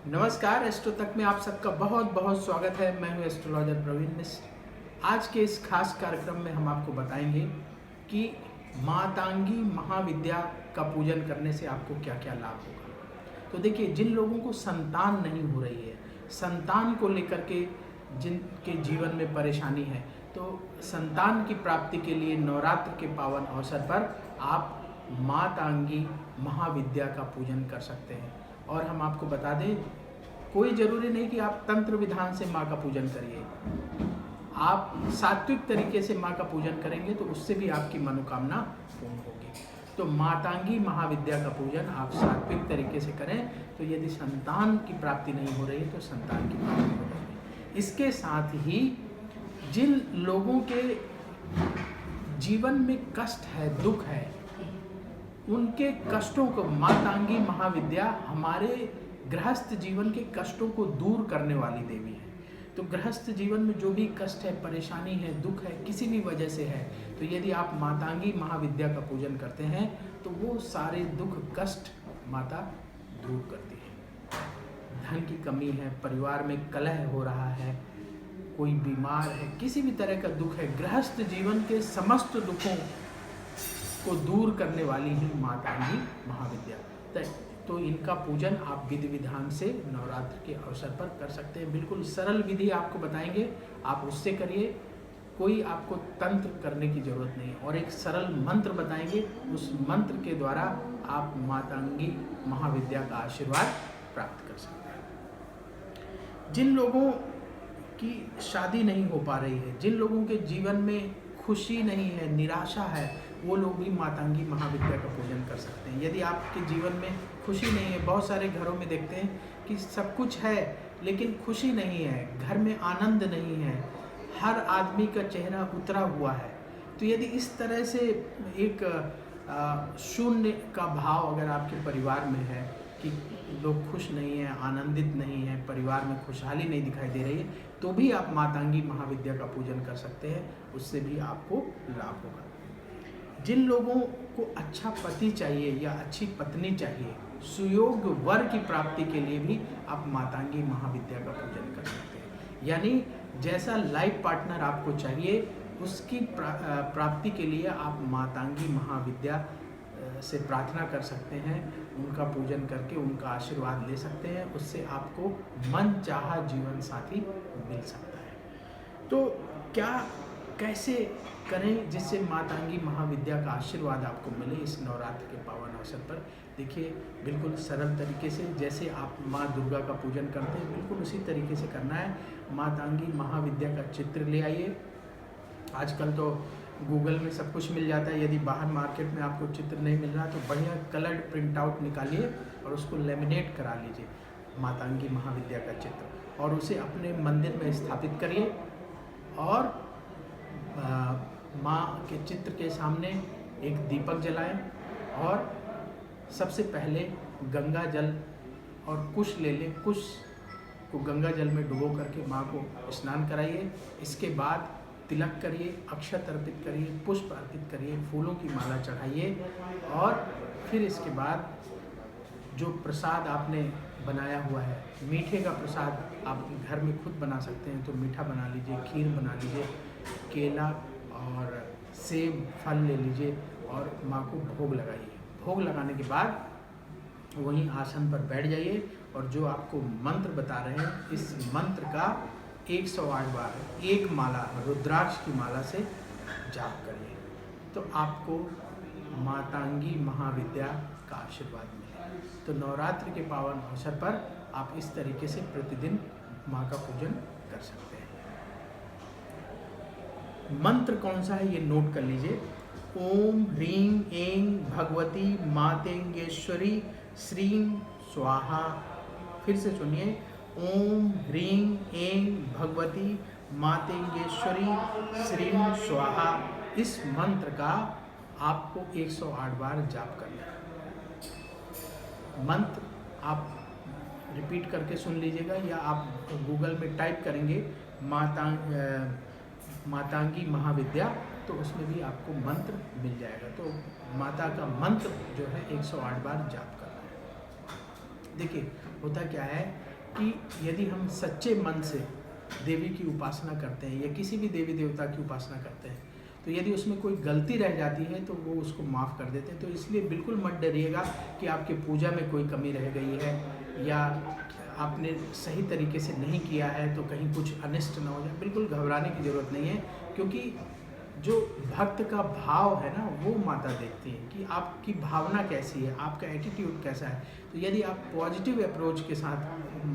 नमस्कार, एस्ट्रो तक में आप सबका बहुत बहुत स्वागत है। मैं हूं एस्ट्रोलॉजर प्रवीण मिश्र। आज के इस खास कार्यक्रम में हम आपको बताएंगे कि मातांगी महाविद्या का पूजन करने से आपको क्या क्या लाभ होगा। तो देखिए, जिन लोगों को संतान नहीं हो रही है, संतान को लेकर के जिनके जीवन में परेशानी है, तो संतान की प्राप्ति के लिए नवरात्र के पावन अवसर पर आप मातांगी महाविद्या का पूजन कर सकते हैं। और हम आपको बता दें, कोई ज़रूरी नहीं कि आप तंत्र विधान से माँ का पूजन करिए। आप सात्विक तरीके से माँ का पूजन करेंगे तो उससे भी आपकी मनोकामना पूर्ण होगी। तो मातांगी महाविद्या का पूजन आप सात्विक तरीके से करें तो यदि संतान की प्राप्ति नहीं हो रही है तो संतान की प्राप्ति हो जाएगी। इसके साथ ही जिन लोगों के जीवन में कष्ट है, दुख है, उनके कष्टों को मातांगी महाविद्या हमारे गृहस्थ जीवन के कष्टों को दूर करने वाली देवी है। तो गृहस्थ जीवन में जो भी कष्ट है, परेशानी है, दुख है, किसी भी वजह से है, तो यदि आप मातांगी महाविद्या का पूजन करते हैं तो वो सारे दुख कष्ट माता दूर करती है। धन की कमी है, परिवार में कलह हो रहा है, कोई बीमार है, किसी भी तरह का दुख है, गृहस्थ जीवन के समस्त दुखों को दूर करने वाली ही मातांगी महाविद्या। तो इनका पूजन आप विधि विधान से नवरात्र के अवसर पर कर सकते हैं। बिल्कुल सरल विधि आपको बताएंगे, आप उससे करिए। कोई आपको तंत्र करने की जरूरत नहीं, और एक सरल मंत्र बताएंगे, उस मंत्र के द्वारा आप मातांगी महाविद्या का आशीर्वाद प्राप्त कर सकते हैं। जिन लोगों की शादी नहीं हो पा रही है, जिन लोगों के जीवन में खुशी नहीं है, निराशा है, वो लोग भी मातांगी महाविद्या का पूजन कर सकते हैं। यदि आपके जीवन में खुशी नहीं है, बहुत सारे घरों में देखते हैं कि सब कुछ है लेकिन खुशी नहीं है, घर में आनंद नहीं है, हर आदमी का चेहरा उतरा हुआ है, तो यदि इस तरह से एक शून्य का भाव अगर आपके परिवार में है कि लोग खुश नहीं हैं, आनंदित नहीं हैं, परिवार में खुशहाली नहीं दिखाई दे रही है, तो भी आप मातांगी महाविद्या का पूजन कर सकते हैं। उससे भी आपको लाभ होगा। जिन लोगों को अच्छा पति चाहिए या अच्छी पत्नी चाहिए, सुयोग्य वर की प्राप्ति के लिए भी आप मातांगी महाविद्या का पूजन कर सकते हैं। यानी जैसा लाइफ पार्टनर आपको चाहिए, उसकी प्राप्ति के लिए आप मातांगी महाविद्या से प्रार्थना कर सकते हैं, उनका पूजन करके उनका आशीर्वाद ले सकते हैं। उससे आपको मनचाहा जीवन साथी मिल सकता है। तो क्या कैसे करें जिससे मातांगी महाविद्या का आशीर्वाद आपको मिले इस नवरात्र के पावन अवसर पर? देखिए, बिल्कुल सरल तरीके से जैसे आप माँ दुर्गा का पूजन करते हैं, बिल्कुल उसी तरीके से करना है। मातांगी महाविद्या का चित्र ले आइए। आजकल तो गूगल में सब कुछ मिल जाता है। यदि बाहर मार्केट में आपको चित्र नहीं मिल रहा तो बढ़िया कलर्ड प्रिंट आउट निकालिए और उसको लेमिनेट करा लीजिए, मातांगी महाविद्या का चित्र, और उसे अपने मंदिर में स्थापित करिए। और माँ के चित्र के सामने एक दीपक जलाएं और सबसे पहले गंगा जल और कुश ले लें। कुश को गंगा जल में डुबो करके माँ को स्नान कराइए। इसके बाद तिलक करिए, अक्षत अर्पित करिए, पुष्प अर्पित करिए, फूलों की माला चढ़ाइए, और फिर इसके बाद जो प्रसाद आपने बनाया हुआ है, मीठे का प्रसाद आप घर में खुद बना सकते हैं, तो मीठा बना लीजिए, खीर बना लीजिए, केला और सेब फल ले लीजिए और माँ को भोग लगाइए। भोग लगाने के बाद वहीं आसन पर बैठ जाइए और जो आपको मंत्र बता रहे हैं, इस मंत्र का 108 बार एक माला रुद्राक्ष की माला से जाप करिए, तो आपको मातांगी महाविद्या का आशीर्वाद मिले। तो नवरात्र के पावन अवसर पर आप इस तरीके से प्रतिदिन माँ का पूजन कर सकते हैं। मंत्र कौन सा है ये नोट कर लीजिए। ओम ह्रीं ऐं भगवती मातेंगेश्वरी श्रीं स्वाहा। फिर से सुनिए, ओम ह्रीं ऐं भगवती मातेंगेश्वरी श्रीं स्वाहा। इस मंत्र का आपको 108 बार जाप करना है। मंत्र आप रिपीट करके सुन लीजिएगा, या आप गूगल में टाइप करेंगे मातांगी महाविद्या, तो उसमें भी आपको मंत्र मिल जाएगा। तो माता का मंत्र जो है 108 बार जाप करना है। देखिए, होता क्या है कि यदि हम सच्चे मन से देवी की उपासना करते हैं या किसी भी देवी देवता की उपासना करते हैं, तो यदि उसमें कोई गलती रह जाती है तो वो उसको माफ़ कर देते हैं। तो इसलिए बिल्कुल मत डरिएगा कि आपके पूजा में कोई कमी रह गई है या आपने सही तरीके से नहीं किया है तो कहीं कुछ अनिष्ट ना हो जाए। बिल्कुल घबराने की ज़रूरत नहीं है, क्योंकि जो भक्त का भाव है ना, वो माता देखती है कि आपकी भावना कैसी है, आपका एटीट्यूड कैसा है। तो यदि आप पॉजिटिव अप्रोच के साथ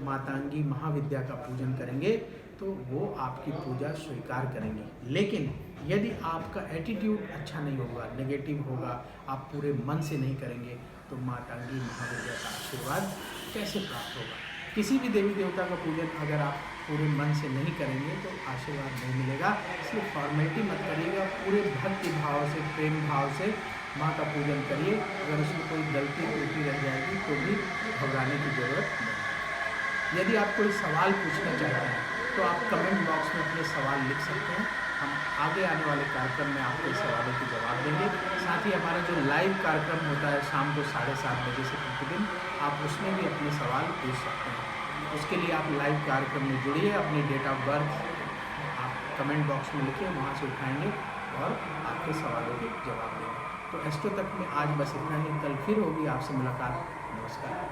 मातांगी महाविद्या का पूजन करेंगे तो वो आपकी पूजा स्वीकार करेंगी। लेकिन यदि आपका एटीट्यूड अच्छा नहीं होगा, नेगेटिव होगा, आप पूरे मन से नहीं करेंगे, तो मातांगी महाविद्या का आशीर्वाद कैसे प्राप्त होगा। किसी भी देवी देवता का पूजन अगर आप पूरे मन से नहीं करेंगे तो आशीर्वाद नहीं मिलेगा। इसलिए फॉर्मेलिटी मत करिएगा, पूरे भक्ति भाव से, प्रेम भाव से माँ का पूजन करिए। अगर उसमें कोई गलती त्रुटि रह जाएगी तो भी घबराने की ज़रूरत नहीं। यदि आप कोई सवाल पूछना चाहते हैं तो आप कमेंट बॉक्स में अपने सवाल लिख सकते हैं। हम आगे आने वाले कार्यक्रम में आपके सवालों के जवाब देंगे। साथ ही हमारा जो लाइव कार्यक्रम होता है शाम को 7:30 बजे से प्रतिदिन, आप उसमें भी अपने सवाल पूछ सकते हैं। उसके लिए आप लाइव कार्यक्रम में जुड़िए, अपनी डेट ऑफ बर्थ आप कमेंट बॉक्स में लिखिए, वहाँ से उठाएंगे और आपके सवालों के जवाब देंगे। तो एस्ट्रो तक में आज बस इतना ही। कल फिर होगी आपसे मुलाकात। नमस्कार।